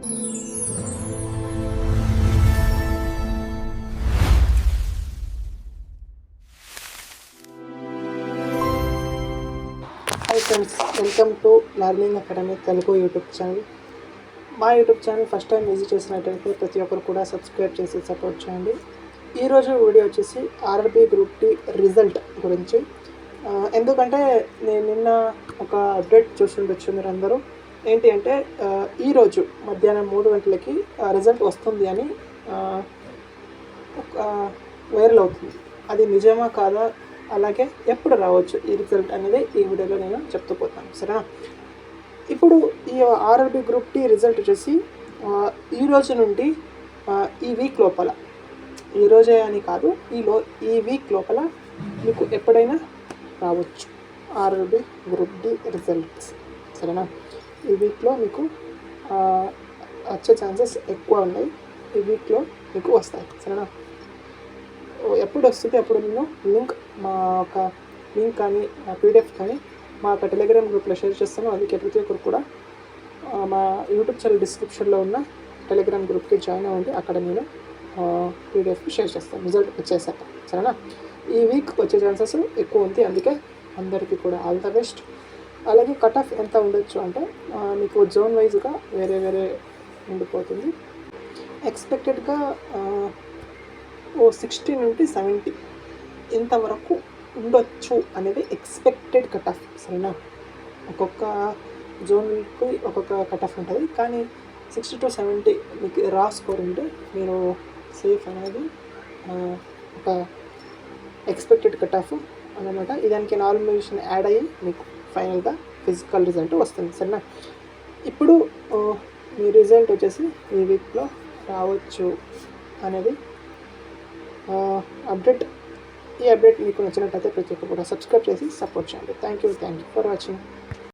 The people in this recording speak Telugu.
Hi friends, welcome to learning academy Telugu YouTube channel. మా YouTube channel first time visit చేసినట్టయితే ప్రతి ఒక్కరు కూడా సబ్స్క్రైబ్ చేసి సపోర్ట్ చేయండి. ఈరోజు వీడియో వచ్చేసి ఆర్ఆర్బీ గ్రూప్ డి రిజల్ట్ గురించి. ఎందుకంటే నేను నిన్న ఒక అప్డేట్ చూస్తుండొచ్చు మీరు అందరూ. ఏంటి అంటే ఈరోజు మధ్యాహ్నం 3 గంటలకి రిజల్ట్ వస్తుంది అని వైరల్ అవుతుంది. అది నిజమా కాదా, అలాగే ఎప్పుడు రావచ్చు ఈ రిజల్ట్ అనేది ఈ వీడియోలో నేను చెప్తూ పోతాను, సరేనా? ఇప్పుడు ఈ ఆర్ఆర్బీ గ్రూప్ డి రిజల్ట్ వచ్చేసి ఈ రోజు నుండి ఈ వీక్ లోపల, ఈరోజే అని కాదు, ఈ వీక్ లోపల మీకు ఎప్పుడైనా రావచ్చు ఆర్ఆర్బీ గ్రూప్ డి రిజల్ట్స్, సరేనా? ఈ వీక్లో మీకు వచ్చే ఛాన్సెస్ ఎక్కువ ఉన్నాయి. ఈ వీక్లో మీకు వస్తాయి, సరేనా? ఎప్పుడు వస్తుంది అప్పుడు నేను మా ఒక లింక్ కానీ పీడిఎఫ్ కానీ మా యొక్క టెలిగ్రామ్ గ్రూప్లో షేర్ చేస్తాను. అందుకే ప్రతి ఒక్కరు కూడా మా యూట్యూబ్ ఛానల్ డిస్క్రిప్షన్లో ఉన్న టెలిగ్రామ్ గ్రూప్కి జాయిన్ అవ్వండి. అక్కడ నేను పీడిఎఫ్ షేర్ చేస్తాను రిజల్ట్ వచ్చేసాక, సరేనా? ఈ వీక్ వచ్చే ఛాన్సెస్ ఎక్కువ ఉంది, అందుకే అందరికీ కూడా ఆల్ ద బెస్ట్. అలాగే కట్ ఆఫ్ ఎంత ఉండొచ్చు అంటే మీకు జోన్ వైజ్గా వేరే ఉండిపోతుంది. ఎక్స్పెక్టెడ్గా 60 నుండి 70 ఇంతవరకు ఉండొచ్చు అనేది ఎక్స్పెక్టెడ్ కట్ ఆఫ్, సరేనా? ఒక్కొక్క జోన్కి ఒక్కొక్క కట్ ఆఫ్ ఉంటుంది, కానీ 60 to 70 మీకు రా స్కోర్ ఉంటే మీరు సేఫ్ అనేది ఒక ఎక్స్పెక్టెడ్ కట్ ఆఫ్ అన్నమాట. దానికి నార్మలైజేషన్ యాడ్ అయ్యి మీకు ఫైనల్గా ఫిజికల్ రిజల్ట్ వస్తుంది, సరేనా? ఇప్పుడు మీ రిజల్ట్ వచ్చేసి ఈ వీక్లో రావచ్చు అనేది అప్డేట్. ఈ అప్డేట్ మీకు నచ్చినట్లయితే ప్రతి ఒక్కరు కూడా సబ్స్క్రైబ్ చేసి సపోర్ట్ చేయండి. Thank you for watching.